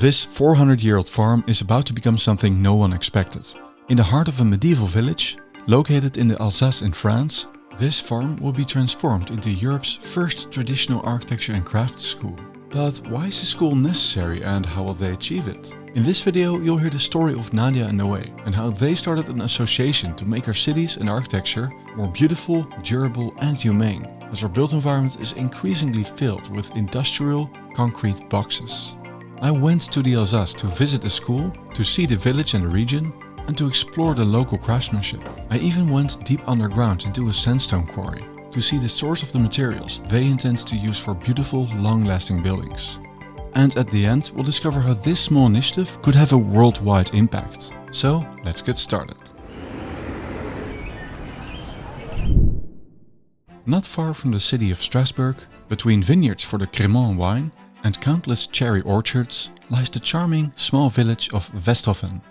This 400-year-old farm is about to become something no one expected. In the heart of a medieval village, located in the Alsace in France, this farm will be transformed into Europe's first traditional architecture and crafts school. But why is a school necessary and how will they achieve it? In this video you'll hear the story of Nadia and Noé and how they started an association to make our cities and architecture more beautiful, durable and humane, as our built environment is increasingly filled with industrial, concrete boxes. I went to the Alsace to visit the school, to see the village and the region, and to explore the local craftsmanship. I even went deep underground into a sandstone quarry to see the source of the materials they intend to use for beautiful, long-lasting buildings. And at the end, we'll discover how this small initiative could have a worldwide impact. So, let's get started. Not far from the city of Strasbourg, between vineyards for the Crémant wine and countless cherry orchards, lies the charming small village of Westhoffen.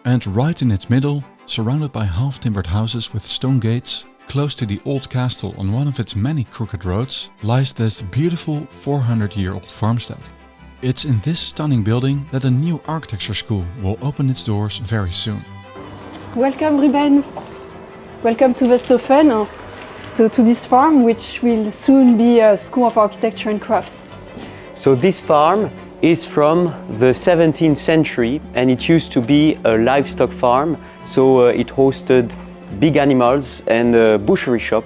And right in its middle, surrounded by half-timbered houses with stone gates, close to the old castle on one of its many crooked roads, lies this beautiful 400-year-old farmstead. It's in this stunning building that a new architecture school will open its doors very soon. Welcome, Ruben. Welcome to Westhoffen. So to this farm, which will soon be a school of architecture and crafts. So this farm is from the 17th century and it used to be a livestock farm. So it hosted big animals and a butchery shop.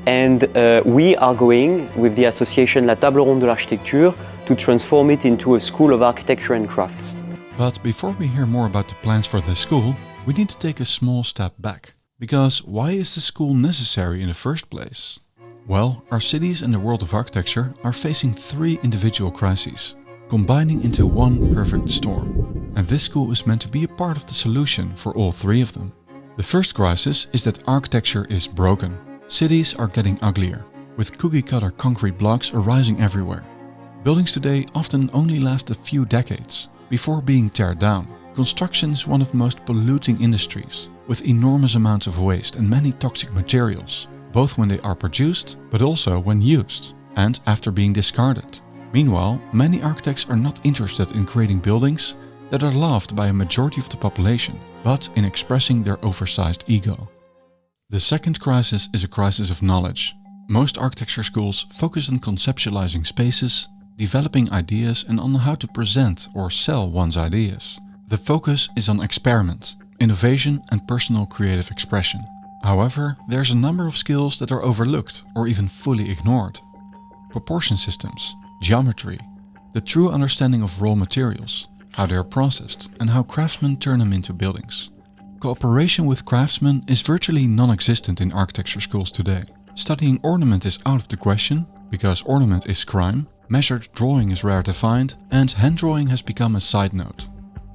And we are going with the association La Table Ronde de l'Architecture to transform it into a school of architecture and crafts. But before we hear more about the plans for this school, we need to take a small step back. Because why is the school necessary in the first place? Well, our cities and the world of architecture are facing three individual crises, combining into one perfect storm. And this school is meant to be a part of the solution for all three of them. The first crisis is that architecture is broken. Cities are getting uglier, with cookie-cutter concrete blocks arising everywhere. Buildings today often only last a few decades before being torn down. Construction is one of the most polluting industries, with enormous amounts of waste and many toxic materials, both when they are produced, but also when used, and after being discarded. Meanwhile, many architects are not interested in creating buildings that are loved by a majority of the population, but in expressing their oversized ego. The second crisis is a crisis of knowledge. Most architecture schools focus on conceptualizing spaces, developing ideas and on how to present or sell one's ideas. The focus is on experiment, innovation and personal creative expression. However, there's a number of skills that are overlooked or even fully ignored. Proportion systems, geometry, the true understanding of raw materials, how they are processed and how craftsmen turn them into buildings. Cooperation with craftsmen is virtually non-existent in architecture schools today. Studying ornament is out of the question, because ornament is crime, measured drawing is rare to find, and hand drawing has become a side note.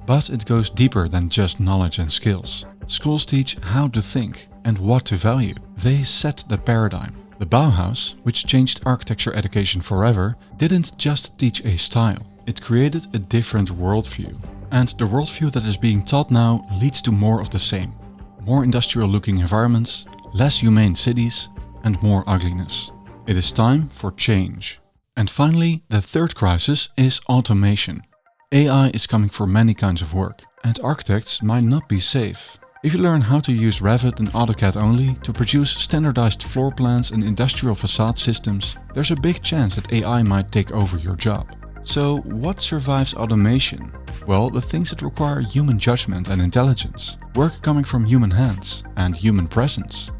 But it goes deeper than just knowledge and skills. Schools teach how to think and what to value. They set the paradigm. The Bauhaus, which changed architecture education forever, didn't just teach a style. It created a different worldview. And the worldview that is being taught now leads to more of the same. More industrial looking environments, less humane cities, and more ugliness. It is time for change. And finally, the third crisis is automation. AI is coming for many kinds of work, and architects might not be safe. If you learn how to use Revit and AutoCAD only to produce standardized floor plans and industrial facade systems, there's a big chance that AI might take over your job. So what survives automation? Well, the things that require human judgment and intelligence, work coming from human hands and human presence.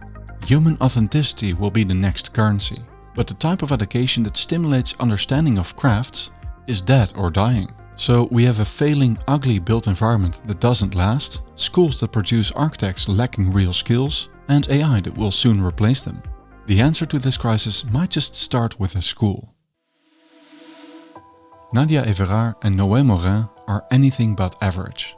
Human authenticity will be the next currency, but the type of education that stimulates understanding of crafts is dead or dying. So we have a failing, ugly built environment that doesn't last, schools that produce architects lacking real skills, and AI that will soon replace them. The answer to this crisis might just start with a school. Nadia and Noé Morin are anything but average.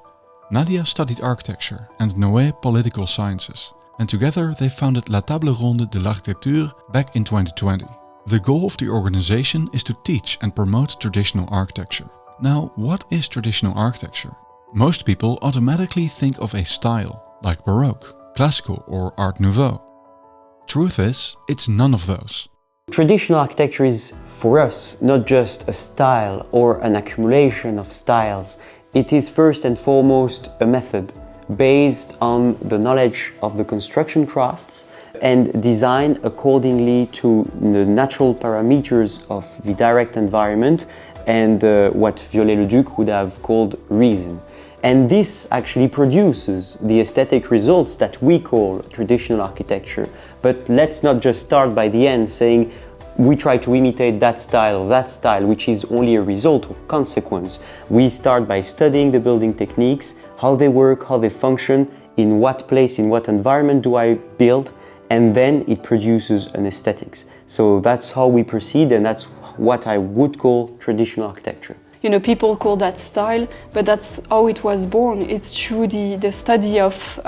Nadia studied architecture and Noé political sciences, and together they founded La Table Ronde de l'Architecture back in 2020. The goal of the organization is to teach and promote traditional architecture. Now, what is traditional architecture? Most people automatically think of a style, like Baroque, Classical or Art Nouveau. Truth is, it's none of those. Traditional architecture is, for us, not just a style or an accumulation of styles. It is first and foremost a method based on the knowledge of the construction crafts and designed accordingly to the natural parameters of the direct environment and what Viollet-le-Duc would have called reason. And this actually produces the aesthetic results that we call traditional architecture. But let's not just start by the end saying we try to imitate that style, which is only a result or consequence. We start by studying the building techniques, how they work, how they function, in what place, in what environment do I build, and then it produces an aesthetics. So that's how we proceed, and that's what I would call traditional architecture. You know, people call that style, but that's how it was born. It's through the study of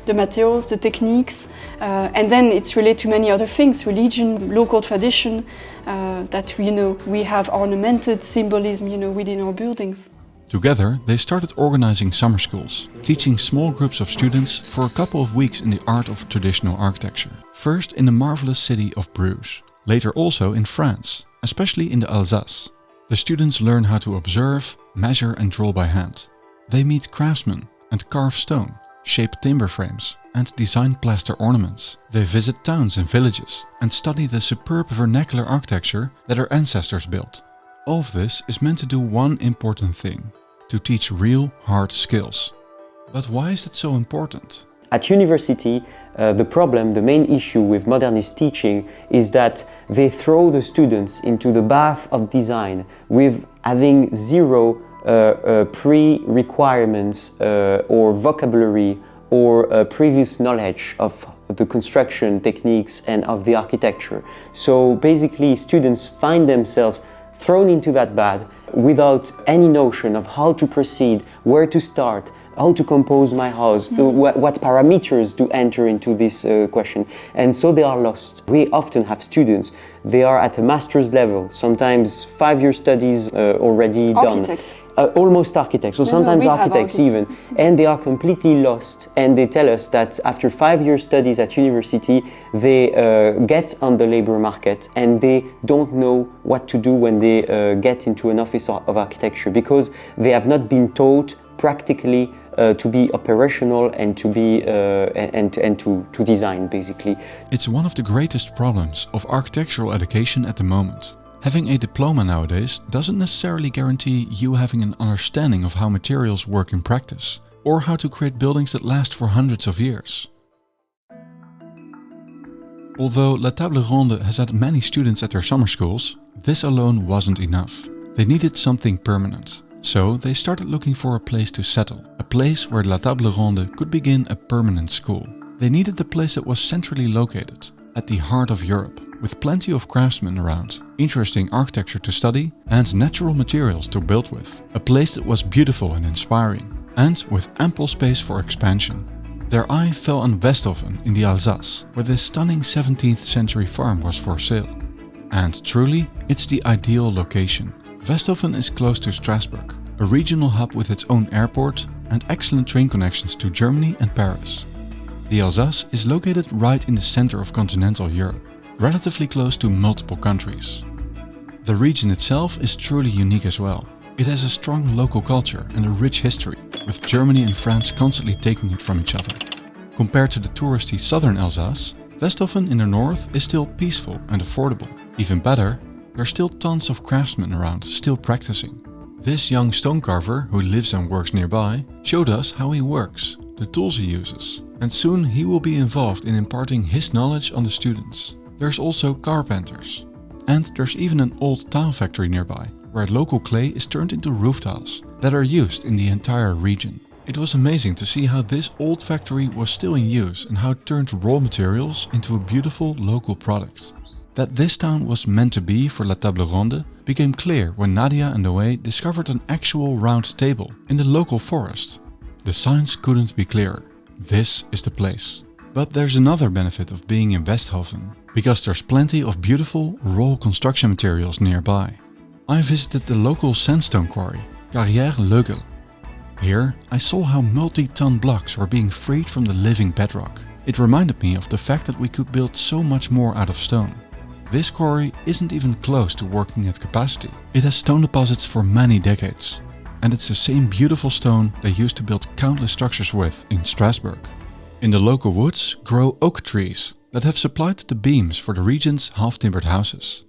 the materials, the techniques, and then it's related to many other things, religion, local tradition, that, you know, we have ornamented symbolism, you know, within our buildings. Together, they started organizing summer schools, teaching small groups of students for a couple of weeks in the art of traditional architecture. First in the marvelous city of Bruges, later also in France, especially in the Alsace. The students learn how to observe, measure and draw by hand. They meet craftsmen and carve stone, shape timber frames and design plaster ornaments. They visit towns and villages and study the superb vernacular architecture that our ancestors built. All of this is meant to do one important thing: to teach real hard skills. But why is it so important? At university, the main issue with modernist teaching is that they throw the students into the bath of design with having zero pre-requirements or vocabulary or previous knowledge of the construction techniques and of the architecture. So basically students find themselves thrown into that bath without any notion of how to proceed, where to start, how to compose my house, what parameters to enter into this question. And so they are lost. We often have students, they are at a master's level, sometimes 5-year studies already done. Almost architects, or sometimes architects even, and they are completely lost, and they tell us that after 5-year studies at university they get on the labor market and they don't know what to do when they get into an office of architecture, because they have not been taught practically to be operational and to be and to design, basically. It's one of the greatest problems of architectural education at the moment. Having a diploma nowadays doesn't necessarily guarantee you having an understanding of how materials work in practice, or how to create buildings that last for hundreds of years. Although La Table Ronde has had many students at their summer schools, this alone wasn't enough. They needed something permanent. So they started looking for a place to settle, a place where La Table Ronde could begin a permanent school. They needed a place that was centrally located, at the heart of Europe, with plenty of craftsmen around, interesting architecture to study and natural materials to build with. A place that was beautiful and inspiring, and with ample space for expansion. Their eye fell on Westhoffen in the Alsace, where this stunning 17th century farm was for sale. And truly, it's the ideal location. Westhoffen is close to Strasbourg, a regional hub with its own airport and excellent train connections to Germany and Paris. The Alsace is located right in the center of continental Europe, relatively close to multiple countries. The region itself is truly unique as well. It has a strong local culture and a rich history, with Germany and France constantly taking it from each other. Compared to the touristy southern Alsace, Westhoffen in the north is still peaceful and affordable. Even better, there are still tons of craftsmen around, still practicing. This young stone carver, who lives and works nearby, showed us how he works, the tools he uses, and soon he will be involved in imparting his knowledge on the students. There's also carpenters. And there's even an old tile factory nearby, where local clay is turned into roof tiles that are used in the entire region. It was amazing to see how this old factory was still in use and how it turned raw materials into a beautiful local product. That this town was meant to be for La Table Ronde became clear when Nadia and Noé discovered an actual round table in the local forest. The signs couldn't be clearer. This is the place. But there's another benefit of being in Westhoffen, because there's plenty of beautiful raw construction materials nearby. I visited the local sandstone quarry, Carrière Loegel. Here I saw how multi-ton blocks were being freed from the living bedrock. It reminded me of the fact that we could build so much more out of stone. This quarry isn't even close to working at capacity. It has stone deposits for many decades. And it's the same beautiful stone they used to build countless structures with in Strasbourg. In the local woods grow oak trees that have supplied the beams for the region's half-timbered houses.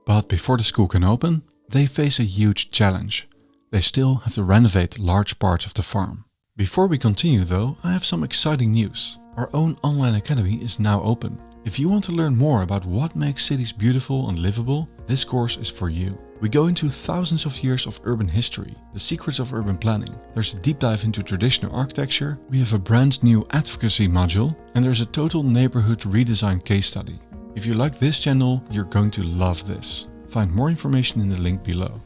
But before the school can open, they face a huge challenge. They still have to renovate large parts of the farm. Before we continue though, I have some exciting news. Our own online academy is now open. If you want to learn more about what makes cities beautiful and livable, this course is for you. We go into thousands of years of urban history, the secrets of urban planning. There's a deep dive into traditional architecture, we have a brand new advocacy module, and there's a total neighborhood redesign case study. If you like this channel, you're going to love this. Find more information in the link below.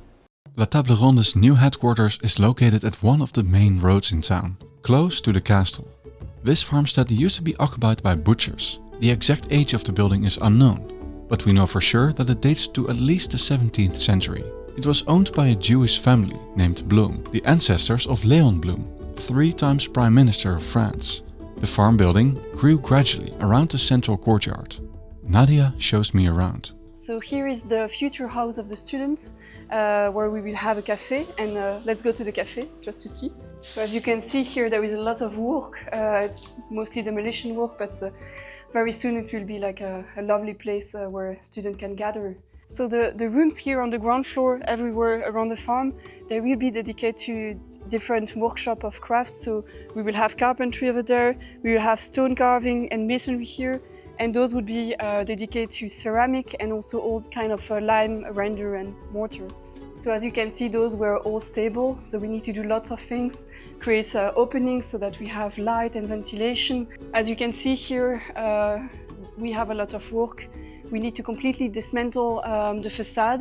La Table Ronde's new headquarters is located at one of the main roads in town, close to the castle. This farmstead used to be occupied by butchers. The exact age of the building is unknown, but we know for sure that it dates to at least the 17th century. It was owned by a Jewish family named Bloom, the ancestors of Leon Bloom, 3 times Prime Minister of France. The farm building grew gradually around the central courtyard. Nadia shows me around. So here is the future house of the students, where we will have a cafe, and let's go to the cafe just to see. So as you can see here, there is a lot of work. It's mostly demolition work, but very soon it will be like a lovely place where students can gather. So the rooms here on the ground floor, everywhere around the farm, they will be dedicated to different workshop of crafts. So we will have carpentry over there, we will have stone carving and masonry here, and those would be dedicated to ceramic and also all kind of lime, render and mortar. So as you can see, those were all stable, so we need to do lots of things, create openings so that we have light and ventilation. As you can see here, we have a lot of work. We need to completely dismantle the facade.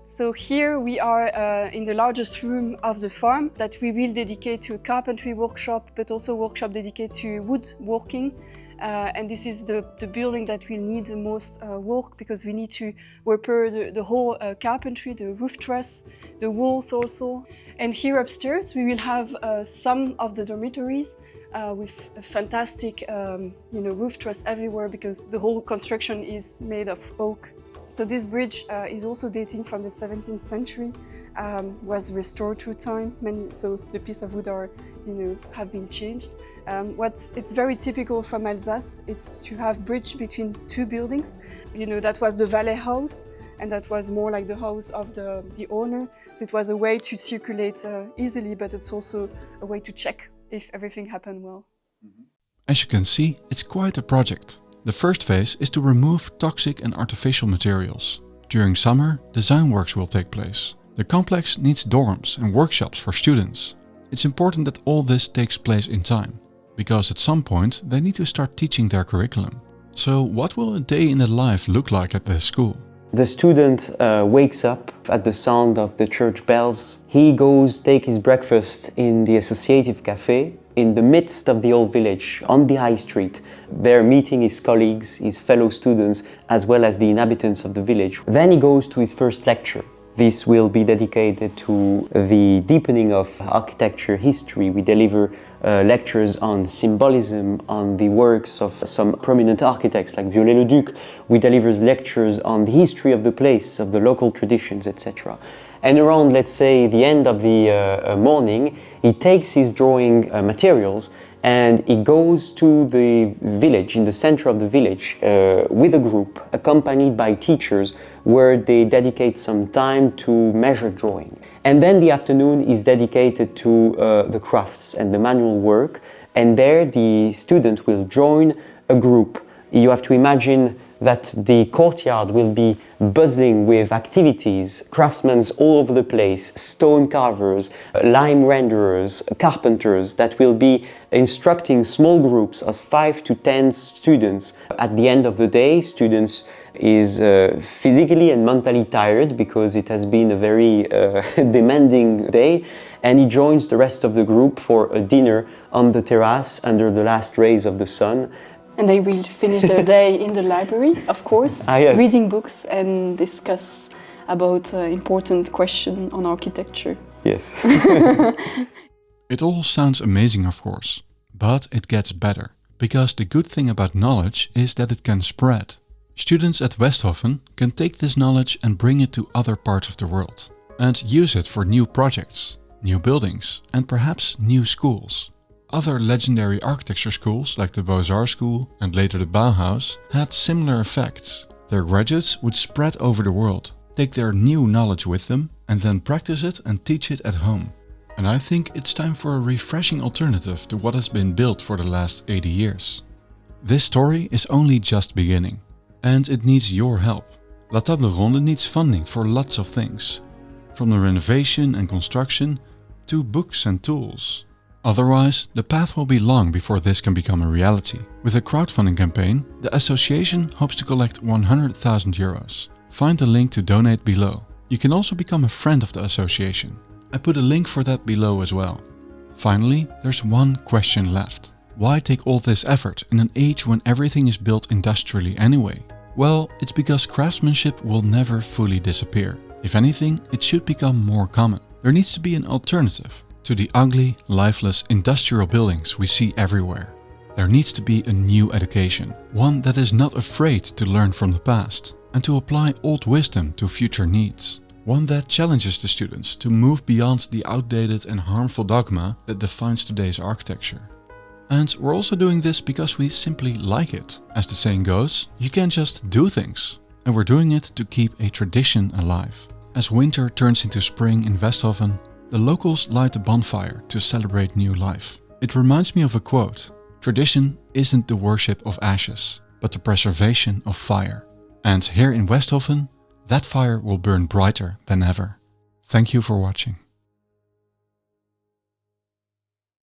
So here we are in the largest room of the farm that we will dedicate to a carpentry workshop, but also a workshop dedicated to woodworking. And this is the building that will need the most work, because we need to repair the whole carpentry, the roof truss, the walls also. And here upstairs we will have some of the dormitories with a fantastic roof truss everywhere, because the whole construction is made of oak. So this bridge is also dating from the 17th century, was restored through time. So the piece of wood have been changed. It's very typical from Alsace, it's to have bridge between 2 buildings. That was the valet house, and that was more like the house of the owner. So it was a way to circulate easily, but it's also a way to check if everything happened well. As you can see, it's quite a project. The first phase is to remove toxic and artificial materials. During summer, design works will take place. The complex needs dorms and workshops for students. It's important that all this takes place in time, because at some point they need to start teaching their curriculum. So what will a day in the life look like at this school? The student wakes up at the sound of the church bells. He goes take his breakfast in the associative cafe in the midst of the old village, on the high street. There meeting his colleagues, his fellow students, as well as the inhabitants of the village. Then he goes to his first lecture. This will be dedicated to the deepening of architecture history. We deliver lectures on symbolism, on the works of some prominent architects like Viollet-le-Duc. We deliver lectures on the history of the place, of the local traditions, etc. And around, let's say, the end of the morning, he takes his drawing materials and he goes to the village, in the center of the village, with a group, accompanied by teachers, where they dedicate some time to measure drawing. And then the afternoon is dedicated to the crafts and the manual work, and there the student will join a group. You have to imagine that the courtyard will be buzzing with activities, craftsmen all over the place, stone carvers, lime renderers, carpenters that will be instructing small groups of 5 to 10 students. At the end of the day, students is physically and mentally tired because it has been a very demanding day, and he joins the rest of the group for a dinner on the terrace under the last rays of the sun. And they will finish their day in the library, of course, yes. Reading books and discuss about important questions on architecture. Yes. It all sounds amazing, of course, but it gets better, because the good thing about knowledge is that it can spread. Students at Westhoffen can take this knowledge and bring it to other parts of the world and use it for new projects, new buildings and perhaps new schools. Other legendary architecture schools like the Beaux-Arts School and later the Bauhaus had similar effects. Their graduates would spread over the world, take their new knowledge with them and then practice it and teach it at home. And I think it's time for a refreshing alternative to what has been built for the last 80 years. This story is only just beginning, and it needs your help. La Table Ronde needs funding for lots of things, from the renovation and construction to books and tools. Otherwise, the path will be long before this can become a reality. With a crowdfunding campaign, the association hopes to collect 100,000 euros. Find the link to donate below. You can also become a friend of the association. I put a link for that below as well. Finally, there's one question left. Why take all this effort in an age when everything is built industrially anyway? Well, it's because craftsmanship will never fully disappear. If anything, it should become more common. There needs to be an alternative to the ugly, lifeless industrial buildings we see everywhere. There needs to be a new education, one that is not afraid to learn from the past and to apply old wisdom to future needs. One that challenges the students to move beyond the outdated and harmful dogma that defines today's architecture. And we're also doing this because we simply like it. As the saying goes, you can't just do things. And we're doing it to keep a tradition alive. As winter turns into spring in Westhoffen, the locals light a bonfire to celebrate new life. It reminds me of a quote: "Tradition isn't the worship of ashes, but the preservation of fire." And here in Westhoffen, that fire will burn brighter than ever. Thank you for watching.